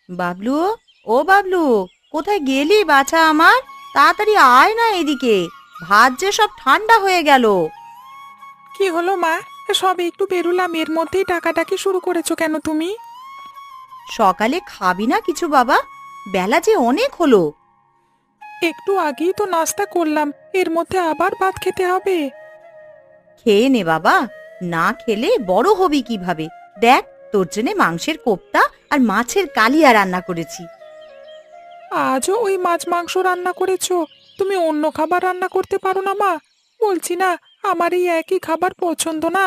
বাবলু, ও বাবলু, কোথায় গেলি বাছা আমার? তাড়াতাড়ি আয় না এদিকে। ভাত যে সব ঠান্ডা হয়ে গেল। কি হলো মা? সবে একটু বেরুলাম, এর মধ্যেই ডাকাডাকি শুরু করেছো কেন তুমি? সকালে খাবি না কিছু বাবা? বেলা যে অনেক হলো। একটু আগেই তো নাস্তা করলাম, এর মধ্যে আবার ভাত খেতে হবে? খেয়ে নে বাবা, না খেলে বড় হবি কিভাবে? দেখ, তোর জন্য মাংসের কোপ্তা আর মাছের কালিয়া রান্না করেছি। আজও ওই মাছ মাংস রান্না করেছো? তুমি অন্য খাবার রান্না করতে পারো না মা? বলছি না, আমার এই একই খাবার পছন্দ না।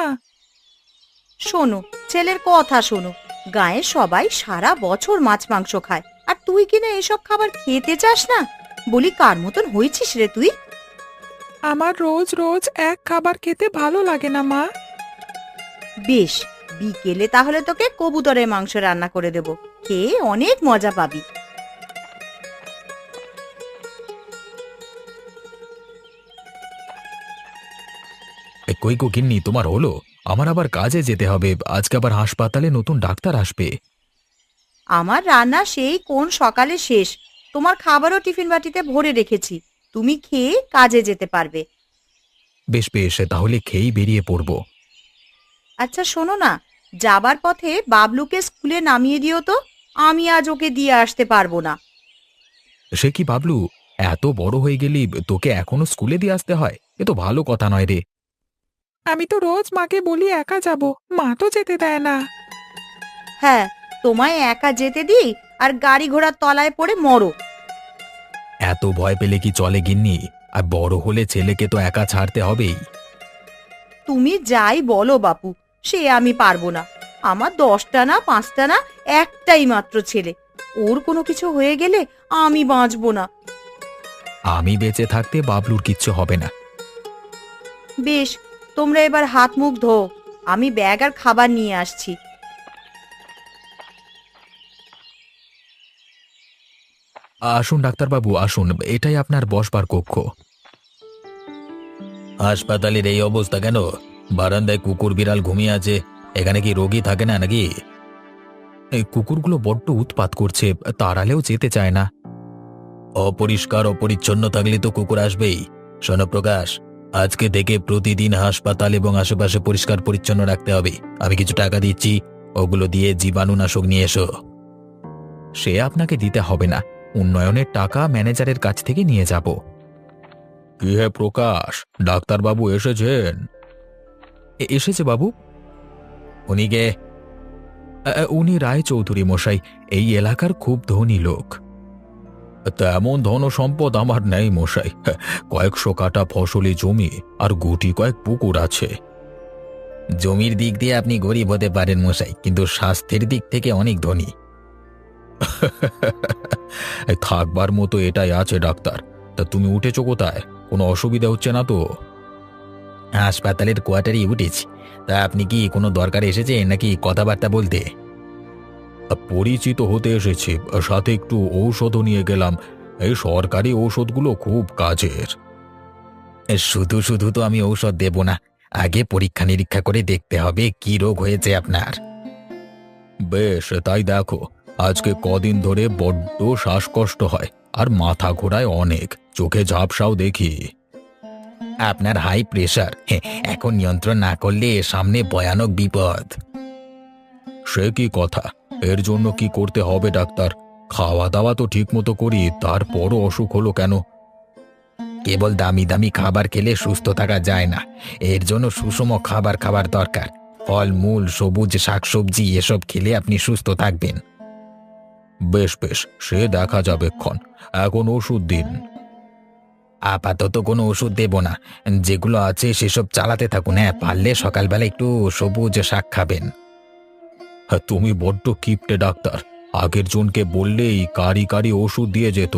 শোনো, ছেলের কথা শোনো। গায়ে সবাই সারা বছর মাছ মাংস খায়, আর তুই কিনা এসব খাবার খেতে চাস না? বলি, কার মতন হয়েছিস রে তুই? আমার রোজ রোজ এক খাবার খেতে ভালো লাগে না মা। বেশ, বিকেলে তাহলে তোকে কবুতরের মাংস রান্না করে দেব, খেয়ে অনেক মজা পাবি। কই গো গিন্নি, তোমার হলো? আমার আবার কাজে যেতে হবে, আজকে আবার হাসপাতালে নতুন ডাক্তার আসবে। আমার রান্না সেই কোন সকালে শেষ। তোমার খাবারও টিফিন বাটিতে ভরে রেখেছি, তুমি খেয়ে কাজে যেতে পারবে। বেশ বেশ, তাহলে খেয়েই বেরিয়ে পড়ব। আচ্ছা শোনো না, যাবার পথে বাবলুকে স্কুলে নামিয়ে দিও তো। আমি আজ ওকে দিয়ে আসতে পারবো না। সে কি বাবলু, এত বড় হয়ে গেলি, তোকে এখনো স্কুলে দিয়ে আসতে হয়? এ তো ভালো কথা নয় রে। আমি তো রোজ মাকে বলি একা যাব, মা তো যেতে দেয় না। হ্যাঁ, তোমায় একা যেতে দিই আর গাড়ি ঘোড়ার তলায় পড়ে মরো। এত ভয় পেলে কি চলে গিন্নি? আর বড় হলে ছেলেকে তো একা ছাড়তে হবেই। তুমি যাই বলো বাপু, সে আমি পারবো না। আমার 10টা না 5টা না, একটাই মাত্র ছেলে। ওর কোনো কিছু হয়ে গেলে আমি বাঁচবো না। আমি বেঁচে থাকতে বাবলুর কিচ্ছু হবে না। বেশ, তোমরা এবার হাত মুখ ধো, আমি ব্যাগ আর খাবার নিয়ে আসছি। আসুন ডাক্তারবাবু, আসুন, এটাই আপনার বসবার কক্ষ। হাসপাতালের এই অবস্থা কেন? বারান্দায় কুকুর বিড়াল ঘুমিয়ে আছে, এখানে কি রোগী থাকে না নাকি? এই কুকুরগুলো বড্ড উৎপাত করছে, তাড়ালেও যেতে চায় না। অপরিষ্কার অপরিচ্ছন্ন থাকলে তো কুকুর আসবেই। শোনো প্রকাশ, আজকে থেকে প্রতিদিন হাসপাতাল এবং আশেপাশে পরিষ্কার পরিচ্ছন্ন রাখতে হবে। আমি কিছু টাকা দিচ্ছি, ওগুলো দিয়ে জীবাণুনাশক নিয়ে এসো। সে আপনাকে দিতে হবে না, উন্নয়নের টাকা ম্যানেজারের কাছ থেকে নিয়ে যাব। কি হে প্রকাশ, ডাক্তারবাবু এসেছেন? এসেছে বাবু। উনি কে? উনি রায়চৌধুরী মশাই, এই এলাকার খুব ধনী লোক। তেমন ধন সম্পদ আমার নেই মশাই, কয়েকশো কাঠা ফসলি জমি আর গুটি কয়েক পুকুর আছে। জমির দিক দিয়ে আপনি গরিব হতে পারেন মশাই, কিন্তু স্বাস্থ্যের দিক থেকে অনেক ধনী। থাকবার মতো এটাই আছে ডাক্তার। তা তুমি উঠেছো কোথায়? কোনো অসুবিধা হচ্ছে না তো? হাসপাতালের কোয়ার্টারে উঠেছি। তা আপনি কি কোনো দরকারে এসেছেন নাকি কথাবার্তা বলতে? পরিচিত হতে এসেছি, সাথে একটু ঔষধও নিয়ে গেলাম। এই সরকারি ঔষধগুলো খুব কাজের। শুধু শুধু তো আমি ঔষধ দেব না, আগে পরীক্ষা নিরীক্ষা করে দেখতে হবে কি রোগ হয়েছে আপনার। বেশ, তাই দেখো, আজকে কদিন ধরে বড্ড শ্বাসকষ্ট হয় আর মাথা ঘোরায় অনেক, চোখে ঝাপসাও দেখি। আপনার হাই প্রেশার, এখন নিয়ন্ত্রণ না করলে সামনে ভয়ানক বিপদ। সে কি কথা? এর জন্য কি করতে হবে ডাক্তার? খাওয়া দাওয়া তো ঠিক মতো করি, তারপরও অসুখ হলো কেন? কেবল দামি দামি খাবার খেলে সুস্থ থাকা যায় না, এর জন্য সুষম খাবার খাবার দরকার। ফল মূল সবুজ শাকসবজি এসব খেলে আপনি সুস্থ থাকবেন। বেশ বেশ, সে দেখা যাবে ক্ষণ। এখন ওষুধ দিন। আপাতত কোনো ওষুধ দেব না, যেগুলো আছে সেসব চালাতে থাকুন। হ্যাঁ, পারলে সকালবেলা একটু সবুজ শাক খাবেন। হ্যাঁ, তুমি বড্ড কিপটে ডাক্তার, আগের জনকে বললেই কারি কারি ওষুধ দিয়ে যেত।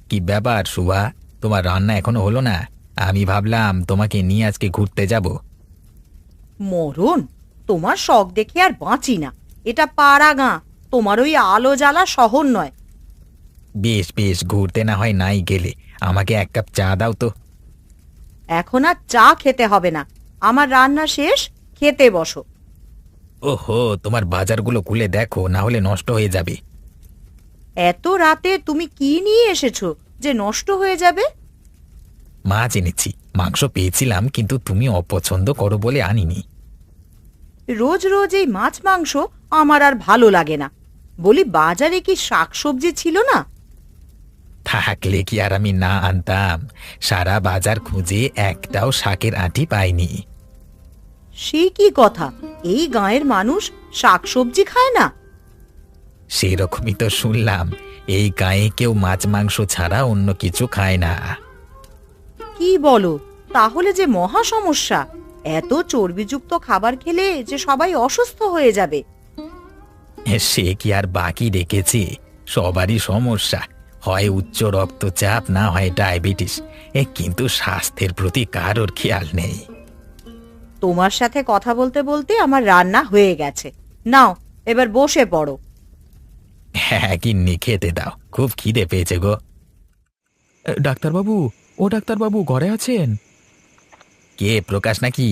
কি ব্যাপার সুভা, তোমার রান্না এখনো হলো না? আমি ভাবলাম তোমাকে নিয়ে আজকে ঘুরতে যাব। মরণ, তোমার শখ দেখে আর বাঁচি না। এটা পাড়া গাঁ, তোমার ওই আলো জ্বালা শহর নয়। বেশ বেশ, ঘুরতে না হয় নাই গেলে, আমাকে এক কাপ চা দাও তো। এখন আর চা খেতে হবে না, আমার রান্না শেষ, খেতে বসো। ওহো, তোমার বাজারগুলো খুলে দেখো, না হলে নষ্ট হয়ে যাবে। এত রাতে তুমি কি নিয়ে এসেছো যে নষ্ট হয়ে যাবে? মাছ এনেছি, মাংস পেয়েছিলাম কিন্তু তুমি অপছন্দ করো বলে আনিনি। রোজ রোজ এই মাছ মাংস আমার আর ভালো লাগে না। বলি, বাজারে কি শাকসবজি ছিল না? থাকলে কি আর আমি না আনতাম? সারা বাজার খুঁজে একটাও শাকের আঁটি পাইনি। সে কি কথা, এই গাঁয়ের মানুষ শাকসবজি খায় না? সেরকমই তো শুনলাম, এই গায়ে কেউ মাছ মাংস ছাড়া অন্য কিছু খায় না। কি বলো, তাহলে যে মহা সমস্যা। এত চর্বিযুক্ত খাবার খেলে যে সবাই অসুস্থ হয়ে যাবে। সে কি আর বাকি রেখেছে? সবারই সমস্যা, হয় উচ্চ রক্তচাপ, না হয় ডায়াবেটিস। কিন্তু স্বাস্থ্যের প্রতি কারোর খেয়াল নেই। তোমার সাথে কথা বলতে বলতে আমার রান্না হয়ে গেছে, নাও এবার বসে পড়ো। হ্যাঁ, গিন্নি খেতে দাও, খুব খিদে পেয়েছে গো। ডাক্তারবাবু, ও ডাক্তারবাবু ঘরে আছেন? কে, প্রকাশ নাকি?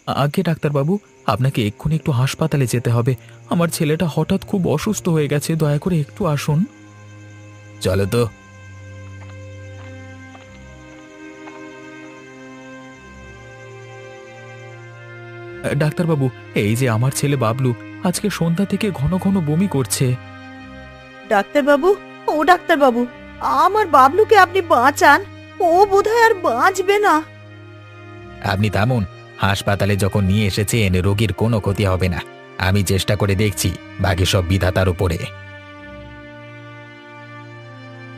আগে ডাক্তারবাবু, আপনাকে এক্ষুনি একটু হাসপাতালে যেতে হবে। আমার ছেলেটা হঠাৎ খুব অসুস্থ হয়ে গেছে, দয়া করে একটু আসুন। চলো তো। ডাক্তারবাবু, এই যে আমার ছেলে বাবলু, আজকে সন্ধ্যা থেকে ঘন ঘন বমি করছে। ডাক্তারবাবু, ও ডাক্তারবাবু, আমার বাবলুকে আপনি বাঁচান, ও বোধহয় আর বাঁচবে না। আপনি থামুন, হাসপাতালে যখন নিয়ে এসেছেন রোগীর কোনো ক্ষতি হবে না। আমি চেষ্টা করে দেখছি, বাকি সব বিধাতার উপরে।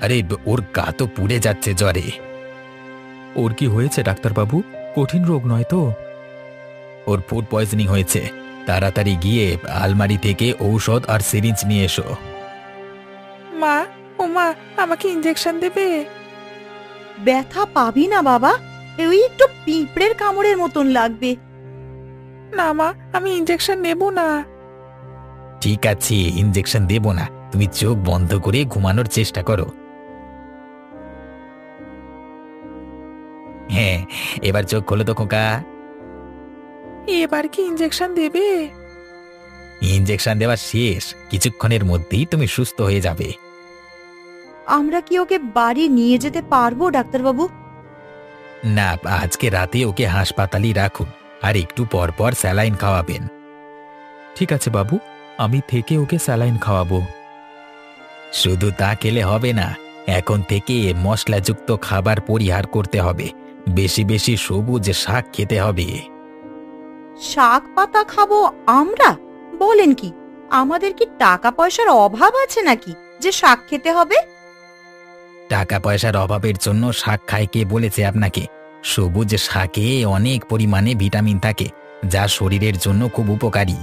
আরে, ওর গা তো পুড়ে যাচ্ছে জ্বরে। ওর কি হয়েছে ডাক্তারবাবু? কঠিন রোগ নয় তো? ওর ফুড পয়জনিং হয়েছে। তাড়াতাড়ি গিয়ে আলমারি থেকে ঔষধ আর সিরিঞ্জ নিয়ে এসো। মা, ও মা, আমাকে ইঞ্জেকশন দেবে? ব্যথা পাবি না বাবা, ওই একটু পিঁপড়ের কামড়ের মতন লাগবে। না মা, আমি ইঞ্জেকশন নেব না। ঠিক আছে, ইঞ্জেকশন দেব না, তুমি চোখ বন্ধ করে ঘুমানোর চেষ্টা করো। হ্যাঁ, এবার চোখ খোলো তো খোকা। এবার কি ইঞ্জেকশন দেবে? ইঞ্জেকশন দেওয়া শেষ, কিছুক্ষণের মধ্যেই তুমি সুস্থ হয়ে যাবে। আমরা কি ওকে বাড়ি নিয়ে যেতে পারবো ডাক্তারবাবু? না, আজকে রাতে ওকে হাসপাতালেই রাখুন, আর একটু পর পর স্যালাইন খাওয়াবেন। ঠিক আছে বাবু, আমি থেকে ওকে স্যালাইন খাওয়াবো। শুধু তা খেলে হবে না, এখন থেকে মশলাযুক্ত খাবার পরিহার করতে হবে। বেশি বেশি সবুজ শাক খেতে হবে। শাক পাতা খাবো আমরা? বলেন কি, আমাদের কি টাকা পয়সার অভাব আছে নাকি যে শাক খেতে হবে? টাকা পয়সার অভাবের জন্য শাক খায় কে বলেছে আপনাকে? সবুজ শাকে অনেক পরিমাণে ভিটামিন থাকে, যা শরীরের জন্য খুব উপকারী।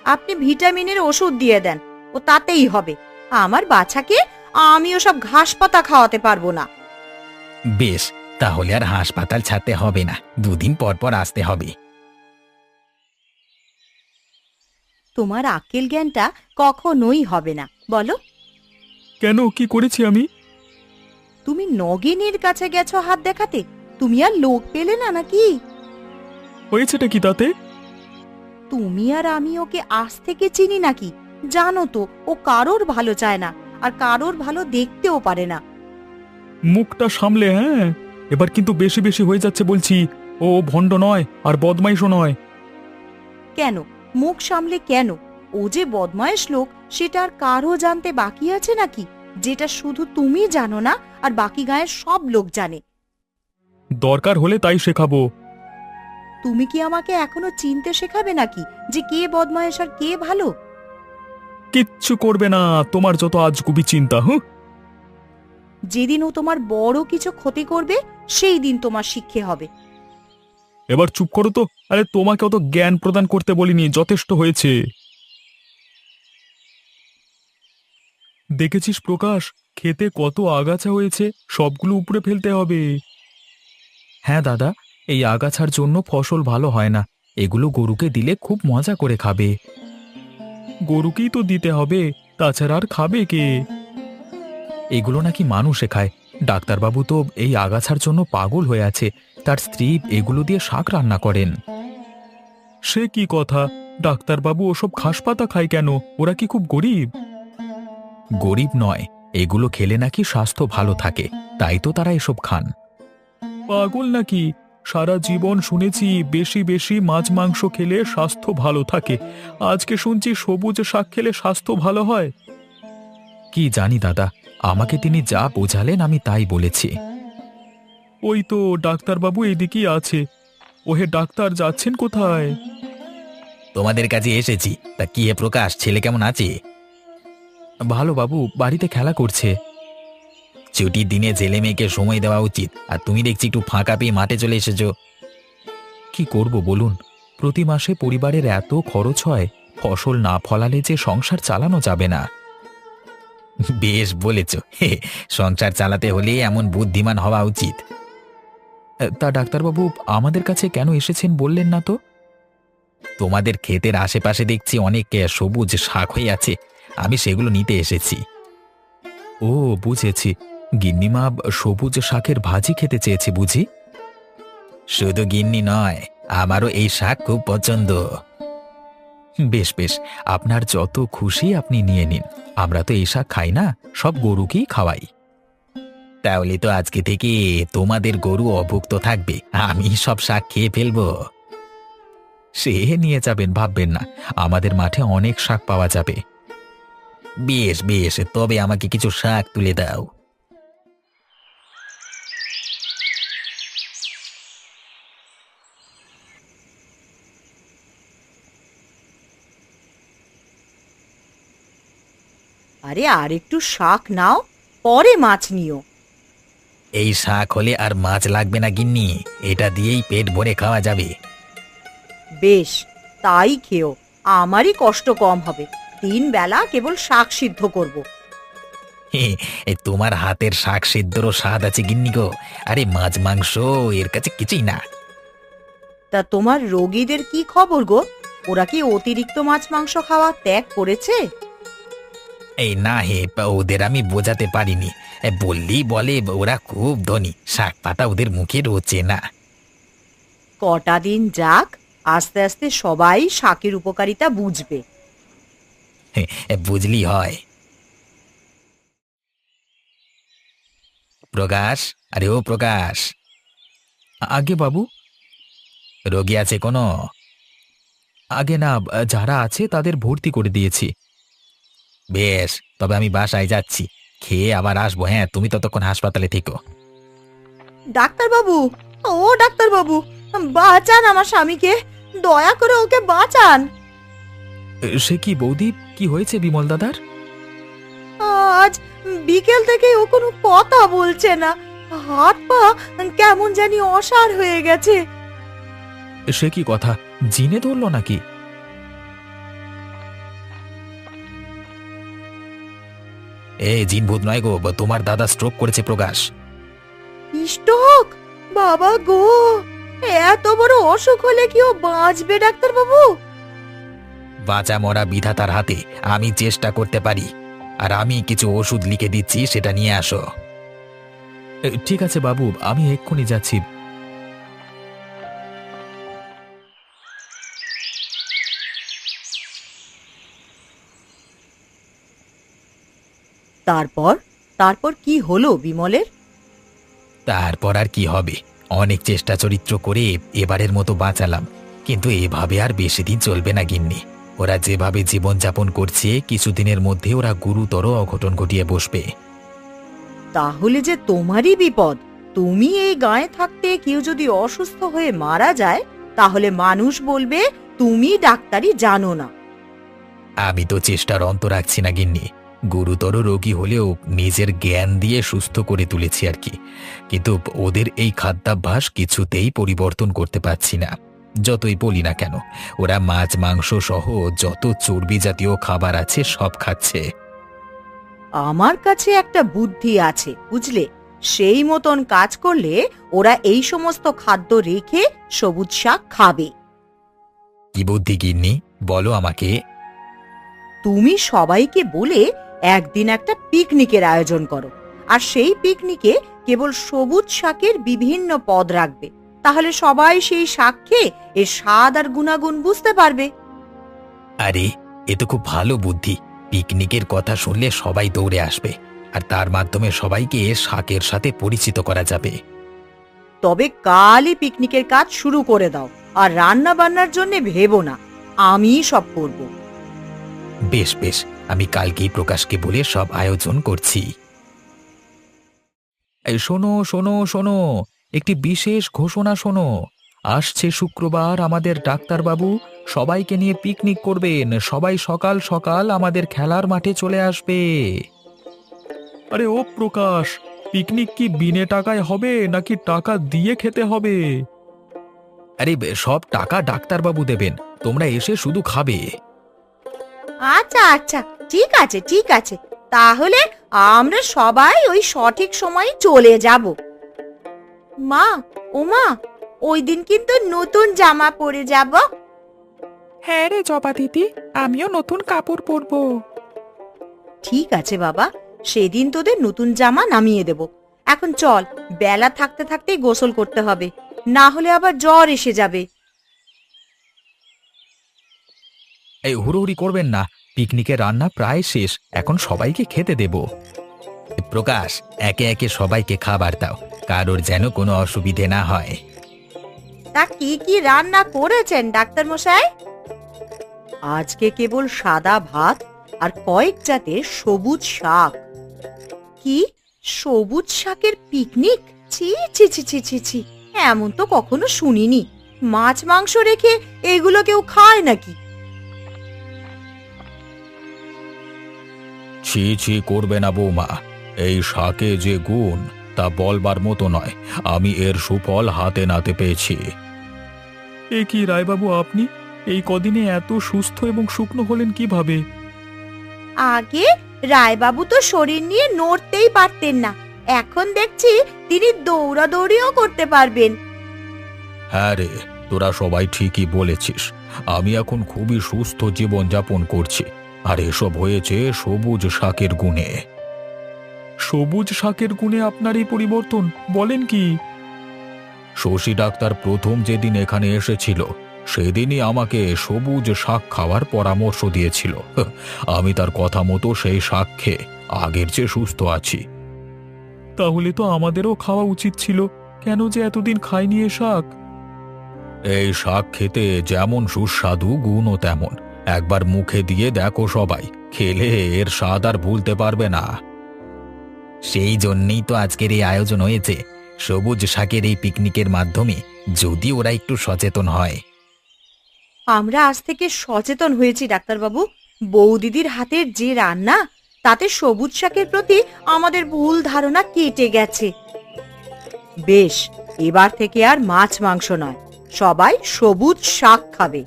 আপনি ভিটামিনের ওষুধ দিয়ে দেন, ও তাতেই হবে। আমার বাচ্চাকে আমি ওসব ঘাস পাতা খাওয়াতে পারবো না। বেশ, তাহলে আর হাসপাতাল ছাড়তে হবে না, দুদিন পর পর আসতে হবে। তোমার আক্কেল জ্ঞানটা কখনোই হবে না, বলো। কেন, কি করেছি আমি? তুমি নগেনের কাছে গেছো হাত দেখাতে, তুমি আর লোক পেলে না নাকি? হয়েছেটা কি তাতে? তুমি আর আমি ওকে আজ থেকে চিনি নাকি? জানো তো, ও কারোর ভালো চায় না, আর কারোর ভালো দেখতেও পারে না। মুখটা সামলে, হ্যাঁ? এবার কিন্তু বেশি বেশি হয়ে যাচ্ছে বলছি। ও ভণ্ড নয়, আর বদমাইশও নয়। কেন মুখ সামলে কেন? ও যে বদমায়েশ লোক সেটা আর কারও জানতে বাকি আছে নাকি? যেটা শুধু তুমি জানো না, আর বাকি গায়ের সব লোক জানে। দরকার হলে তাই শেখাবো। তুমি কি আমাকে এখনো চিনতে শেখাবে নাকি, যে কে বদমায়েশ আর কে ভালো? কিচ্ছু করবে না, তোমার যত আজগুবি চিন্তা। যেদিন ও তোমার বড় কিছু ক্ষতি করবে, সেই দিন তোমার শিক্ষে হবে। এবার চুপ করো তো। আরে, তোমাকে অত জ্ঞান প্রদান করতে বলিনি, যথেষ্ট হয়েছে। দেখেছিস প্রকাশ, খেতে কত আগাছা হয়েছে, সবগুলো উপড়ে ফেলতে হবে। হ্যাঁ দাদা, এই আগাছার জন্য ফসল ভালো হয় না। এগুলো গরুকে দিলে খুব মজা করে খাবে। গরুকেই তো দিতে হবে, তাছাড়া আর খাবে কে? এগুলো নাকি মানুষে খায়। ডাক্তারবাবু তো এই আগাছার জন্য পাগল হয়ে আছে। তার স্ত্রী এগুলো দিয়ে শাক রান্না করেন। সে কি কথা? ডাক্তারবাবু ওসব ঘাস পাতা খায় কেন? ওরা কি খুব গরিব? গরিব নয়, এগুলো খেলে নাকি স্বাস্থ্য ভালো থাকে, তাই তো তারা এসব খান। পাগল নাকি? সারা জীবন শুনেছি বেশি বেশি মাছ মাংস খেলে স্বাস্থ্য ভালো থাকে। আজকে শুনছি সবুজ শাক খেলে স্বাস্থ্য ভালো হয়। কি জানি দাদা, আমাকে তিনি যা বোঝালেন আমি তাই বলেছি। ওই তো ডাক্তারবাবু এদিকেই আছে। ওহে ডাক্তার, যাচ্ছেন কোথায়? তোমাদের কাছে এসেছি। তা কি হে প্রকাশ, ছেলে কেমন আছে? ভালো বাবু, বাড়িতে খেলা করছে। ছুটির দিনে ছেলে মেয়েকে সময় দেওয়া উচিত, আর তুমি দেখছি একটু ফাঁকা পেয়ে মাঠে চলে এসেছো। কি করব বলুন, প্রতি মাসে পরিবারের এত খরচ হয়, ফসল না ফলালে যে সংসার চালানো যাবে না। বেশ বলেছ, সংসার চালাতে হলে এমন বুদ্ধিমান হওয়া উচিত। তা ডাক্তারবাবু আমাদের কাছে কেন এসেছেন বললেন না তো? তোমাদের ক্ষেতের আশেপাশে দেখছি অনেক সবুজ শাক হয়ে আছে, আমি সেগুলো নিতে এসেছি। ও বুঝেছি, গিন্নিমা সবুজ শাকের ভাজি খেতে চেয়েছে বুঝি? শুধু গিন্নি নয়, আমারও এই শাক খুব পছন্দ। বেশ বেশ, আপনার যত খুশি আপনি নিয়ে নিন। আমরা তো এই শাক খাই না, সব গরুকেই খাওয়াই। তাহলে তো আজকে থেকে তোমাদের গরু অভুক্ত থাকবে, আমি সব শাক খেয়ে ফেলবো। সে নিয়ে যাবেন, ভাববেন না, আমাদের মাঠে অনেক শাক পাওয়া যাবে। বেশ বেশ, তবে আমাকে কিছু শাক তুলে দাও। আরে আর একটু শাক নাও, পরে মাছ নিও। এই শাক হলে আর মাছ লাগবে না গিন্নি, এটা দিয়েই পেট ভরে খাওয়া যাবে। বেশ, তাই খেও, আমারই কষ্ট কম হবে। 3 বেলা কেবল শাক সিদ্ধ করব। তোমার হাতের শাক সিদ্ধরও স্বাদ আছে গিন্নি গো। আরে মাছ মাংস এর কাছে কিছুই না। তা তোমার রোগীদের কি খবর গো? ওরা কি অতিরিক্ত মাছ মাংস খাওয়া ত্যাগ করেছে? এই না হে, ওদের আমি বোঝাতে পারিনি। বললেই বলে ওরা খুব ধনী, শাক পাতা ওদের মুখে রোচে না। কটা দিন যাক, আস্তে আস্তে সবাই শাকের উপকারিতা বুঝবে। বুঝলি হয়। প্রকাশ, আরে ও প্রকাশ। আগে বাবু? রোগী আছে কোনো? আগে না, যারা আছে তাদের ভর্তি করে দিয়েছি। বেশ, তবে আমি বাসায় যাচ্ছি, খেয়ে আবার আসবো। হ্যাঁ, তুমি ততক্ষণ হাসপাতালে থেকো। ডাক্তারবাবু, ও ডাক্তারবাবু, বাঁচান আমার স্বামীকে, দয়া করে ওকে বাঁচান। সে কি বৌদি, কি হয়েছে বিমল দাদার? আজ বিকেল থেকে ও কোনো কথা বলছে না, হাত পা কেমন জানি অসাড় হয়ে গেছে। সে কি কথা, জিনে ধরল নাকি? জিনভূত নয় গো, তোমার দাদা স্ট্রোক করেছে প্রকাশ। স্ট্রোক? বাবা গো, এত বড় অসুখ হলে কি ও বাঁচবে ডাক্তারবাবু? বাঁচা মরা বিধাতার হাতে, আমি চেষ্টা করতে পারি। আর আমি কিছু ওষুধ লিখে দিচ্ছি, সেটা নিয়ে আসো। ঠিক আছে বাবু, আমি এক্ষুনি যাচ্ছি। তারপর তারপর কি হলো বিমলের? তারপর আর কি হবে, অনেক চেষ্টা চরিত্র করে এবারের মতো বাঁচালাম, কিন্তু এভাবে আর বেশি দিন চলবে না গিন্নি। ওরা যেভাবে জীবনযাপন করছে, কিছুদিনের মধ্যে ওরা গুরুতর অঘটন ঘটিয়ে বসবে। তাহলে যে তোমারই বিপদ। তুমি এই গায়ে থাকতে কেউ যদি অসুস্থ হয়ে মারা যায়, তাহলে মানুষ বলবে তুমি ডাক্তারি জানো না। আমি তো চেষ্টার অন্ত রাখছি না গিন্নি, গুরুতর রোগী হলেও নিজের জ্ঞান দিয়ে সুস্থ করে তুলেছি আর কি। কিন্তু ওদের এই খাদ্যাভ্যাস কিছুতেই পরিবর্তন করতে পারছি না। যতই বলি না কেন, ওরা মাছ মাংস সহ যত চর্বি জাতীয় খাবার আছে সব খাচ্ছে। আমার কাছে একটা বুদ্ধি আছে বুঝলে, সেই মতন কাজ করলে ওরা এই সমস্ত খাদ্য রেখে সবুজ শাক খাবে। কি বুদ্ধি গিন্নি, বলো আমাকে। তুমি সবাইকে বলে একদিন একটা পিকনিকের আয়োজন করো, আর সেই পিকনিকে কেবল সবুজ শাকের বিভিন্ন পদ রাখবে। তাহলে সবাই সেই শাক খেয়ে এর স্বাদ আর গুণাগুণ বুঝতে পারবে। আরে, এ তো খুব ভালো বুদ্ধি। পিকনিকের কথা শুনলে সবাই দৌড়ে আসবে, আর তার মাধ্যমে সবাইকে শাকের সাথে পরিচিত করা যাবে। তবে কালই পিকনিকের কাজ শুরু করে দাও, আর রান্না বান্নার জন্য ভেবো না, আমিই সব করব। বেশ বেশ, আমি কালকেই প্রকাশকে বলে সব আয়োজন করছি। এই শোনো শোনো শোনো, একটি বিশেষ ঘোষণা শোনো। আসছে শুক্রবার আমাদের ডাক্তারবাবু সবাইকে নিয়ে পিকনিক করবেন। সবাই সকাল সকাল আমাদের খেলার মাঠে চলে আসবে। আরে ও প্রকাশ, পিকনিক কি বিনে টাকায় হবে নাকি টাকা দিয়ে খেতে হবে? আরে সব টাকা ডাক্তারবাবু দেবেন, তোমরা এসে শুধু খাবে। আচ্ছা আচ্ছা, ঠিক আছে ঠিক আছে, তাহলে আমরা সবাই ওই সঠিক সময়ে চলে যাব। মা, ও মা, ওই দিন কিন্তু নতুন জামা পরে যাব। হ্যাঁ রে জবা দিদি, আমিও নতুন কাপড় পরবো। ঠিক আছে বাবা, সেদিন তোদের নতুন জামা নামিয়ে দেব। এখন চল, বেলা থাকতে থাকতেই গোসল করতে হবে, না হলে আবার জ্বর এসে যাবে। এই হুড়োহুড়ি করবেন না, পিকনিকের রান্না প্রায় শেষ, এখন সবাইকে খেতে দেব। প্রকাশ, একে একে সবাইকে খাবার দাও, কারোর যেন কোনো অসুবিধে না হয়। তা কি কি রান্না করেছেন ডাক্তার মশাই? আজকে কেবল সাদা ভাত আর কয়েক জাতের সবুজ শাক। কি সবুজ শাকের পিকনিক? ছি ছি ছি ছি ছি ছি, এমন তো কখনো শুনিনি। মাছ মাংস রেখে এগুলো কেউ খায় নাকি? ছি ছি করবে না বৌমা, এই শাকে যে গুণ তা বলবার মতো নয়। আমি এর সুফল হাতে নাতে পেয়েছি। এ কি রায়বাবু, আপনি এই কদিনে এত সুস্থ এবং শুকনো হলেন কিভাবে? আগে রায়বাবু তো শরীর নিয়ে নড়তেই পারতেন না, এখন দেখছি তিনি দৌড়াদৌড়িও করতে পারবেন। হ্যাঁ রে, তোরা সবাই ঠিকই বলেছিস। আমি এখন খুবই সুস্থ জীবন যাপন করছি, আর এসব হয়েছে সবুজ শাকের গুণে। সবুজ শাকের গুণে আপনার এই পরিবর্তন, বলেন কি? শশী ডাক্তার প্রথম যেদিন এখানে এসেছিল সেদিনই আমাকে সবুজ শাক খাওয়ার পরামর্শ দিয়েছিল। আমি তার কথা মতো সেই শাক খেয়ে আগের চেয়ে সুস্থ আছি। তাহলে তো আমাদেরও খাওয়া উচিত ছিল, কেন যে এতদিন খাইনি এ শাক? এই শাক খেতে যেমন সুস্বাদু, গুণও তেমন। একবার মুখে দিয়ে দেখো সবাই, খেলে এর স্বাদ আর ভুলতে পারবে না। সেই জন্যই তো আজকের এই আয়োজন হয়েছে, সবুজ শাকের এই পিকনিকের মাধ্যমে যদি ওরা একটু সচেতন হয়। আমরা আজ থেকে সচেতন হয়েছি ডাক্তারবাবু। বৌদিদির হাতের যে রান্না, তাতে সবুজ শাকের প্রতি আমাদের ভুল ধারণা কেটে গেছে। বেশ, এবার থেকে আর মাছ মাংস নয়, সবাই সবুজ শাক খাবে।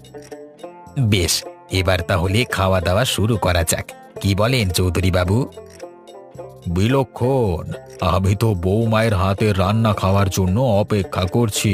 বেশ, এবার তাহলে খাওয়া দাওয়া শুরু করা যাক, কি বলেন চৌধুরী বাবু? বিলক্ষণ, আমি তো বৌমায়ের হাতের রান্না খাওয়ার জন্য অপেক্ষা করছি।